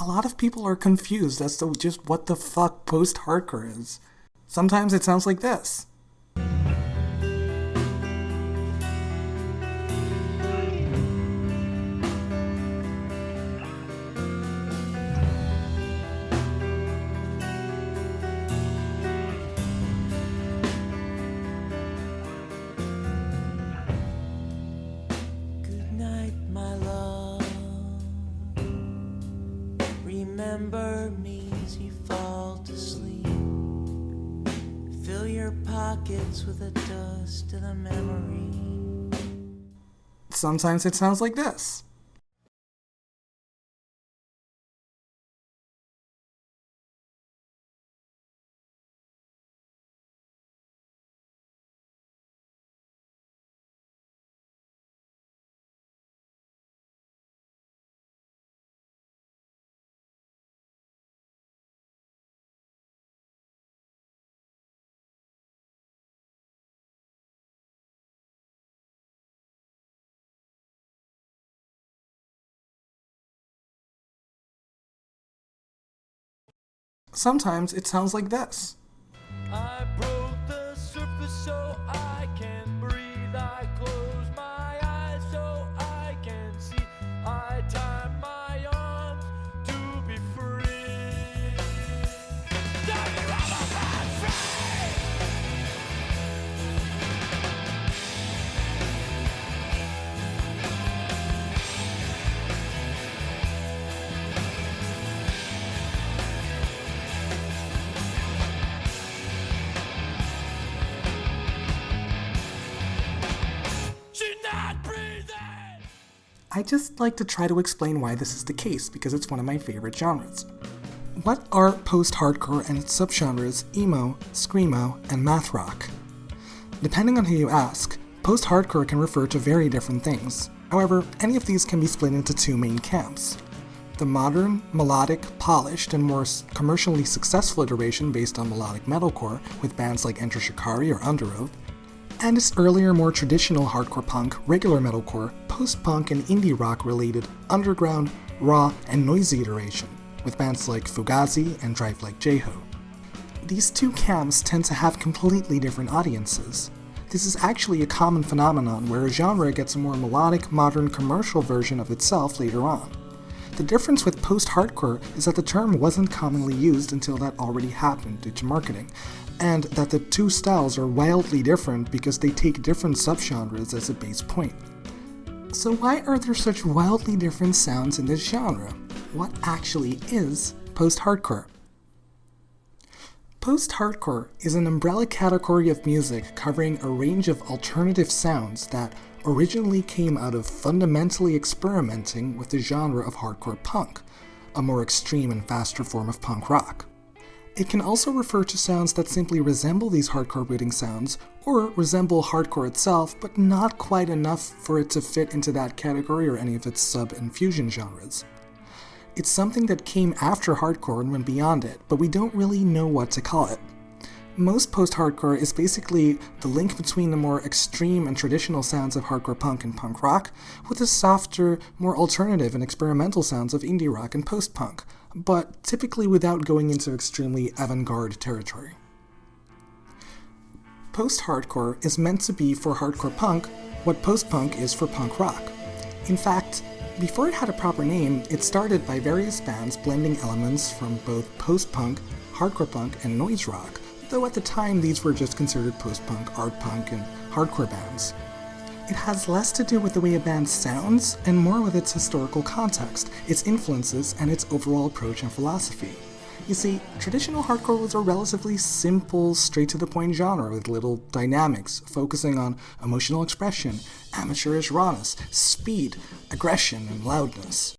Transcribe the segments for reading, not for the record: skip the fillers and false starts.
A lot of people are confused as to just what the fuck post-hardcore is. Sometimes it sounds like this. Remember me as you fall to sleep. Fill your pockets with the dust of the memory. Sometimes it sounds like this. Sometimes it sounds like this. I broke the surface so I can breathe. I close my eyes so I can see. I tie my arms to be free. I just like to try to explain why this is the case because it's one of my favorite genres. What are post-hardcore and its subgenres emo, screamo, and math rock? Depending on who you ask, post-hardcore can refer to very different things. However, any of these can be split into two main camps. The modern, melodic, polished, and more commercially successful iteration based on melodic metalcore with bands like Enter Shikari or Underoath, and its earlier, more traditional hardcore punk, regular metalcore, post-punk, and indie rock related underground, raw, and noisy iteration, with bands like Fugazi and Drive Like Jehu. These two camps tend to have completely different audiences. This is actually a common phenomenon where a genre gets a more melodic, modern, commercial version of itself later on. The difference with post-hardcore is that the term wasn't commonly used until that already happened due to marketing, and that the two styles are wildly different because they take different subgenres as a base point. So why are there such wildly different sounds in this genre? What actually is post-hardcore? Post-hardcore is an umbrella category of music covering a range of alternative sounds that originally came out of fundamentally experimenting with the genre of hardcore punk, a more extreme and faster form of punk rock. It can also refer to sounds that simply resemble these hardcore rooting sounds, or resemble hardcore itself, but not quite enough for it to fit into that category or any of its sub and fusion genres. It's something that came after hardcore and went beyond it, but we don't really know what to call it. Most post-hardcore is basically the link between the more extreme and traditional sounds of hardcore punk and punk rock, with the softer, more alternative and experimental sounds of indie rock and post-punk, but typically without going into extremely avant-garde territory. Post-hardcore is meant to be for hardcore punk what post-punk is for punk rock. In fact, before it had a proper name, it started by various bands blending elements from both post-punk, hardcore punk, and noise rock, though at the time these were just considered post-punk, art punk, and hardcore bands. It has less to do with the way a band sounds and more with its historical context, its influences, and its overall approach and philosophy. You see, traditional hardcore was a relatively simple, straight-to-the-point genre with little dynamics, focusing on emotional expression, amateurish rawness, speed, aggression, and loudness.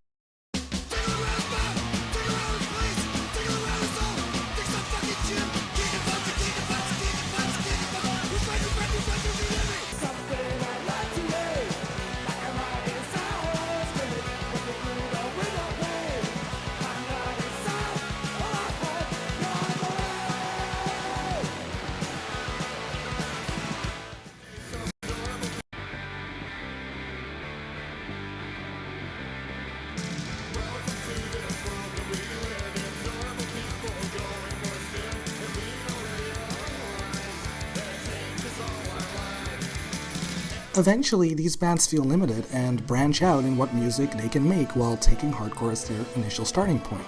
Eventually, these bands feel limited and branch out in what music they can make while taking hardcore as their initial starting point.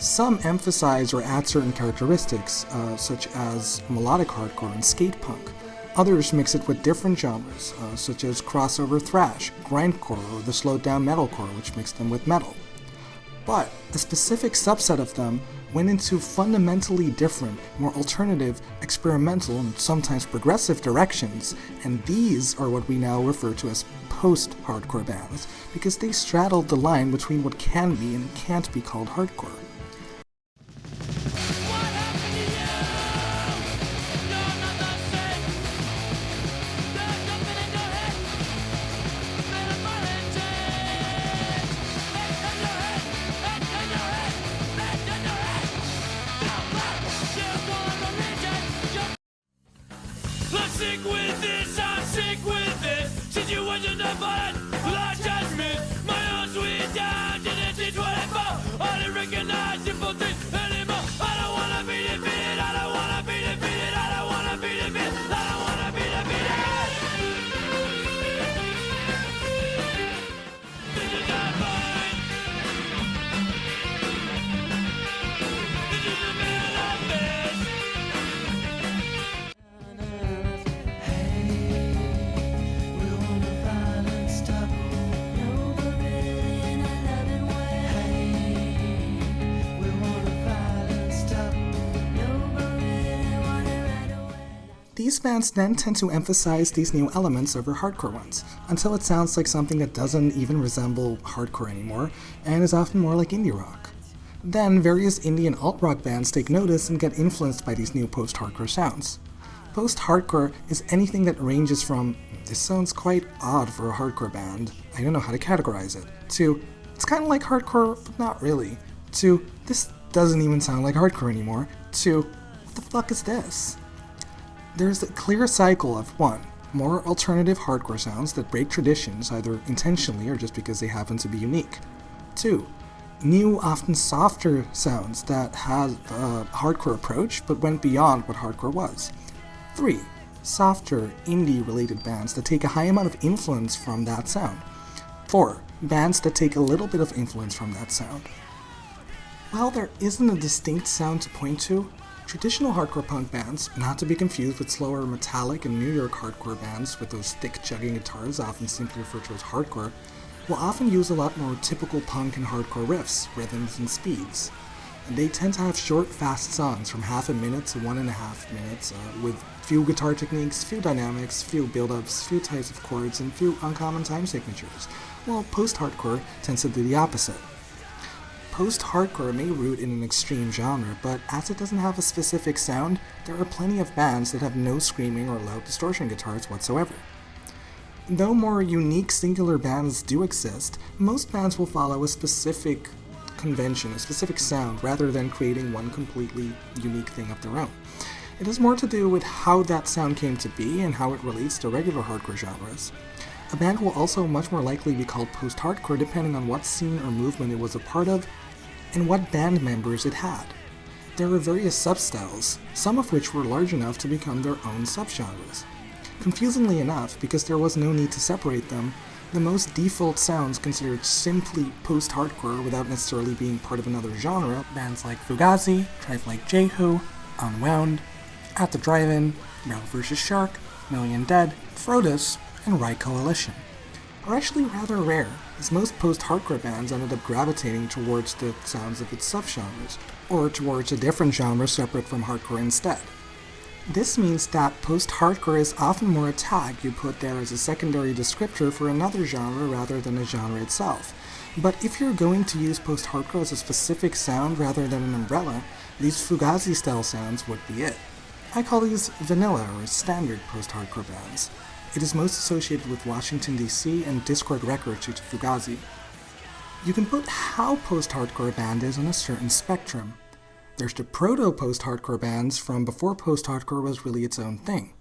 Some emphasize or add certain characteristics, such as melodic hardcore and skate punk. Others mix it with different genres, such as crossover thrash, grindcore, or the slowed down metalcore, which mixed them with metal. But a specific subset of them went into fundamentally different, more alternative, experimental, and sometimes progressive directions, and these are what we now refer to as post-hardcore bands, because they straddled the line between what can be and can't be called hardcore. Sick with this, I'm sick with this. Situations I find, lost judgment. My own sweet down, didn't teach what I found. I didn't recognize simple things anymore. I don't wanna be defeated, I don't wanna be defeated, I don't wanna be defeated, I don't wanna be defeated. This is not mine. This is the middle of this. These bands then tend to emphasize these new elements over hardcore ones, until it sounds like something that doesn't even resemble hardcore anymore, and is often more like indie rock. Then, various indie and alt-rock bands take notice and get influenced by these new post-hardcore sounds. Post-hardcore is anything that ranges from, "This sounds quite odd for a hardcore band, I don't know how to categorize it," to, "It's kind of like hardcore, but not really," to, "This doesn't even sound like hardcore anymore," to, "What the fuck is this?" There's a clear cycle of 1. More alternative hardcore sounds that break traditions either intentionally or just because they happen to be unique. 2. New, often softer sounds that have a hardcore approach but went beyond what hardcore was. 3. Softer, indie-related bands that take a high amount of influence from that sound. 4. Bands that take a little bit of influence from that sound. While there isn't a distinct sound to point to, traditional hardcore punk bands, not to be confused with slower metallic and New York hardcore bands with those thick chugging guitars often simply referred to as hardcore, will often use a lot more typical punk and hardcore riffs, rhythms, and speeds. And they tend to have short, fast songs from half a minute to 1.5 minutes, with few guitar techniques, few dynamics, few build-ups, few types of chords, and few uncommon time signatures, while post-hardcore tends to do the opposite. Post-hardcore may root in an extreme genre, but as it doesn't have a specific sound, there are plenty of bands that have no screaming or loud distortion guitars whatsoever. Though more unique singular bands do exist, most bands will follow a specific convention, a specific sound, rather than creating one completely unique thing of their own. It has more to do with how that sound came to be and how it relates to regular hardcore genres. A band will also much more likely be called post-hardcore depending on what scene or movement it was a part of and what band members it had. There were various substyles, some of which were large enough to become their own subgenres. Confusingly enough, because there was no need to separate them, the most default sounds considered simply post-hardcore without necessarily being part of another genre, bands like Fugazi, Drive Like Jehu, Unwound, At the Drive-In, Mel vs. Shark, Million Dead, Frodus, and Rye Coalition, are actually rather rare, as most post-hardcore bands ended up gravitating towards the sounds of its subgenres, or towards a different genre separate from hardcore instead. This means that post-hardcore is often more a tag you put there as a secondary descriptor for another genre rather than a genre itself. But if you're going to use post-hardcore as a specific sound rather than an umbrella, these Fugazi-style sounds would be it. I call these vanilla or standard post-hardcore bands. It is most associated with Washington, D.C. and Discord Records due to Fugazi. You can put how post-hardcore a band is on a certain spectrum. There's the proto-post-hardcore bands from before post-hardcore was really its own thing.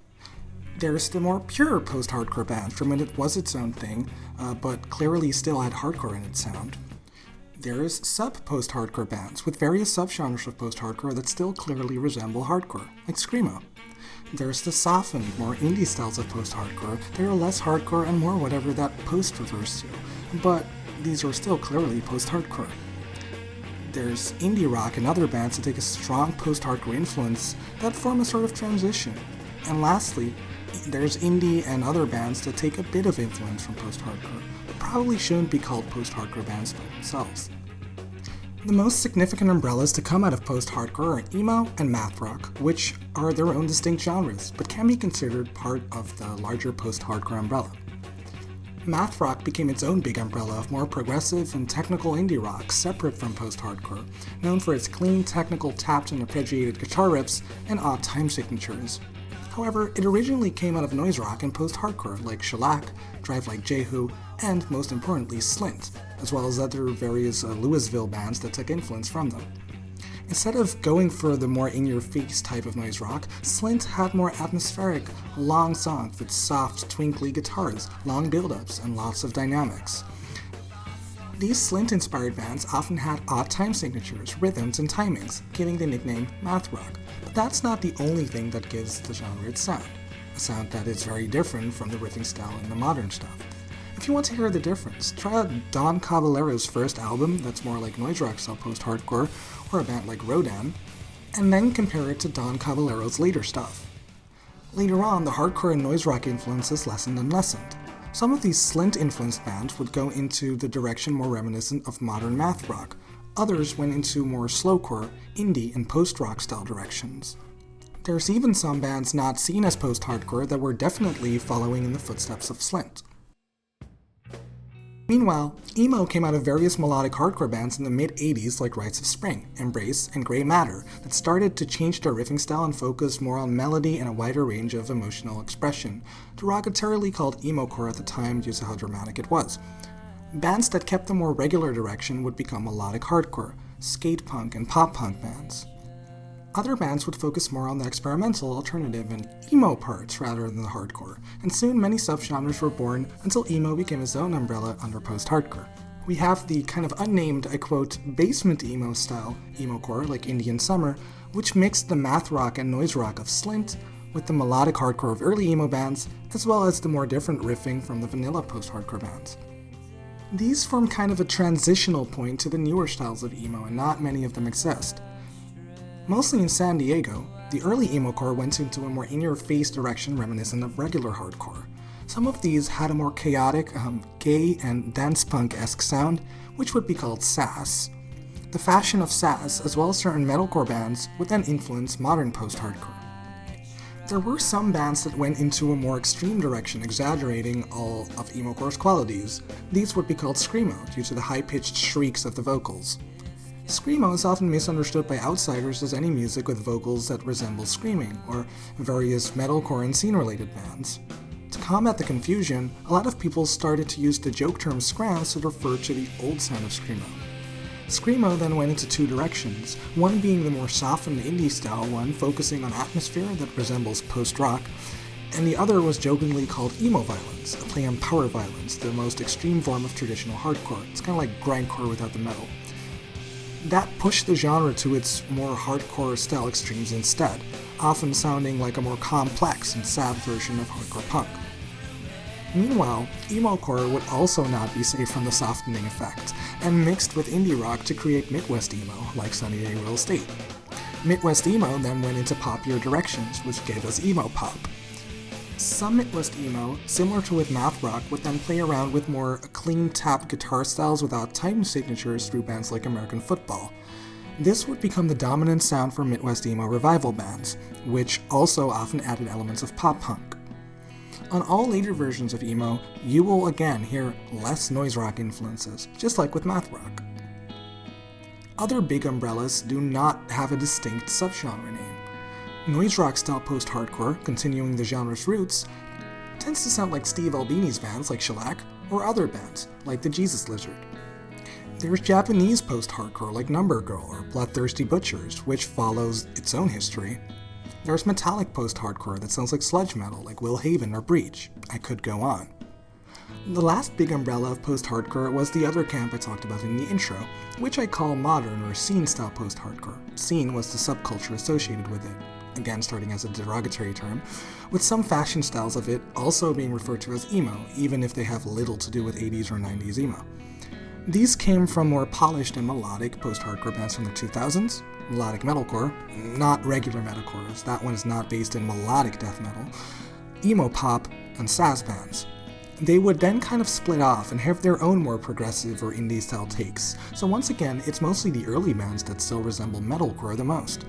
There's the more pure post-hardcore bands from when it was its own thing, but clearly still had hardcore in its sound. There's sub-post-hardcore bands with various subgenres of post-hardcore that still clearly resemble hardcore, like screamo. There's the softened, more indie styles of post-hardcore that are less hardcore and more whatever that post refers to, but these are still clearly post-hardcore. There's indie rock and other bands that take a strong post-hardcore influence that form a sort of transition. And lastly, there's indie and other bands that take a bit of influence from post-hardcore, but probably shouldn't be called post-hardcore bands by themselves. The most significant umbrellas to come out of post-hardcore are emo and math rock, which are their own distinct genres, but can be considered part of the larger post-hardcore umbrella. Math rock became its own big umbrella of more progressive and technical indie rock separate from post-hardcore, known for its clean, technical, tapped and arpeggiated guitar riffs and odd time signatures. However, it originally came out of noise rock and post-hardcore like Shellac, Drive Like Jehu, and most importantly Slint, as well as other various Louisville bands that took influence from them. Instead of going for the more in-your-face type of noise rock, Slint had more atmospheric, long songs with soft, twinkly guitars, long build-ups, and lots of dynamics. These Slint-inspired bands often had odd time signatures, rhythms, and timings, giving the nickname math rock. But that's not the only thing that gives the genre its sound, a sound that is very different from the riffing style in the modern stuff. If you want to hear the difference, try out Don Cavallero's first album that's more like noise rock style post-hardcore, or a band like Rodan, and then compare it to Don Cavallero's later stuff. Later on, the hardcore and noise rock influences lessened and lessened. Some of these Slint-influenced bands would go into the direction more reminiscent of modern math rock. Others went into more slowcore, indie, and post-rock style directions. There's even some bands not seen as post-hardcore that were definitely following in the footsteps of Slint. Meanwhile, emo came out of various melodic hardcore bands in the mid-80s like Rites of Spring, Embrace, and Grey Matter that started to change their riffing style and focus more on melody and a wider range of emotional expression, derogatorily called emocore at the time due to how dramatic it was. Bands that kept the more regular direction would become melodic hardcore, skate punk, and pop punk bands. Other bands would focus more on the experimental, alternative, and emo parts rather than the hardcore, and soon many subgenres were born until emo became its own umbrella under post-hardcore. We have the kind of unnamed, I quote, basement emo style emocore like Indian Summer, which mixed the math rock and noise rock of Slint with the melodic hardcore of early emo bands, as well as the more different riffing from the vanilla post-hardcore bands. These form kind of a transitional point to the newer styles of emo, and not many of them exist. Mostly in San Diego, the early emocore went into a more in-your-face direction reminiscent of regular hardcore. Some of these had a more chaotic, gay, and dance punk-esque sound, which would be called sass. The fashion of sass, as well as certain metalcore bands, would then influence modern post-hardcore. There were some bands that went into a more extreme direction, exaggerating all of emocore's qualities. These would be called screamo, due to the high-pitched shrieks of the vocals. Screamo is often misunderstood by outsiders as any music with vocals that resemble screaming, or various metalcore and scene-related bands. To combat the confusion, a lot of people started to use the joke term scrams to refer to the old sound of screamo. Screamo then went into two directions, one being the more softened indie-style one focusing on atmosphere that resembles post-rock, and the other was jokingly called emo violence, a play on power violence, the most extreme form of traditional hardcore. It's kind of like grindcore without the metal. That pushed the genre to its more hardcore style extremes instead, often sounding like a more complex and sad version of hardcore punk. Meanwhile, emocore would also not be safe from the softening effect, and mixed with indie rock to create Midwest emo, like Sunny Day Real Estate. Midwest emo then went into poppier directions, which gave us emo pop. Some Midwest emo, similar to with math rock, would then play around with more clean tap guitar styles without time signatures through bands like American Football. This would become the dominant sound for Midwest emo revival bands, which also often added elements of pop punk. On all later versions of emo, you will again hear less noise rock influences, just like with math rock. Other big umbrellas do not have a distinct subgenre name. Noise rock style post-hardcore, continuing the genre's roots, tends to sound like Steve Albini's bands like Shellac, or other bands like the Jesus Lizard. There's Japanese post-hardcore like Number Girl or Bloodthirsty Butchers, which follows its own history. There's metallic post-hardcore that sounds like sludge metal like Will Haven or Breach. I could go on. The last big umbrella of post-hardcore was the other camp I talked about in the intro, which I call modern or scene-style post-hardcore. Scene was the subculture associated with it. again starting as a derogatory term, with some fashion styles of it also being referred to as emo, even if they have little to do with 80s or 90s emo. These came from more polished and melodic post-hardcore bands from the 2000s, melodic metalcore, not regular metalcore, as that one is not based in melodic death metal, emo pop, and Saz bands. They would then kind of split off and have their own more progressive or indie-style takes, so once again, it's mostly the early bands that still resemble metalcore the most.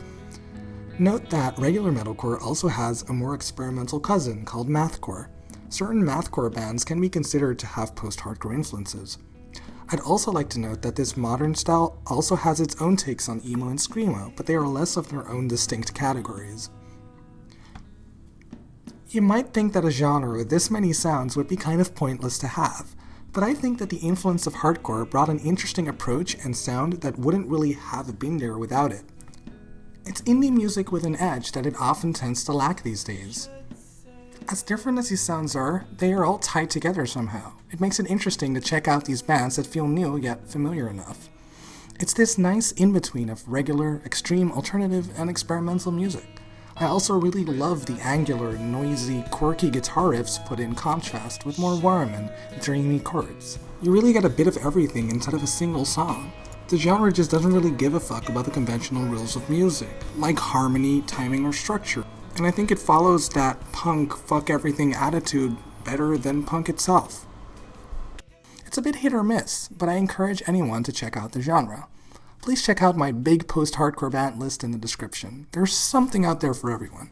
Note that regular metalcore also has a more experimental cousin called mathcore. Certain mathcore bands can be considered to have post-hardcore influences. I'd also like to note that this modern style also has its own takes on emo and screamo, but they are less of their own distinct categories. You might think that a genre with this many sounds would be kind of pointless to have, but I think that the influence of hardcore brought an interesting approach and sound that wouldn't really have been there without it. It's indie music with an edge that it often tends to lack these days. As different as these sounds are, they are all tied together somehow. It makes it interesting to check out these bands that feel new yet familiar enough. It's this nice in-between of regular, extreme, alternative, and experimental music. I also really love the angular, noisy, quirky guitar riffs put in contrast with more warm and dreamy chords. You really get a bit of everything instead of a single song. The genre just doesn't really give a fuck about the conventional rules of music, like harmony, timing, or structure. And I think it follows that punk, fuck everything attitude better than punk itself. It's a bit hit or miss, but I encourage anyone to check out the genre. Please check out my big post-hardcore band list in the description. There's something out there for everyone.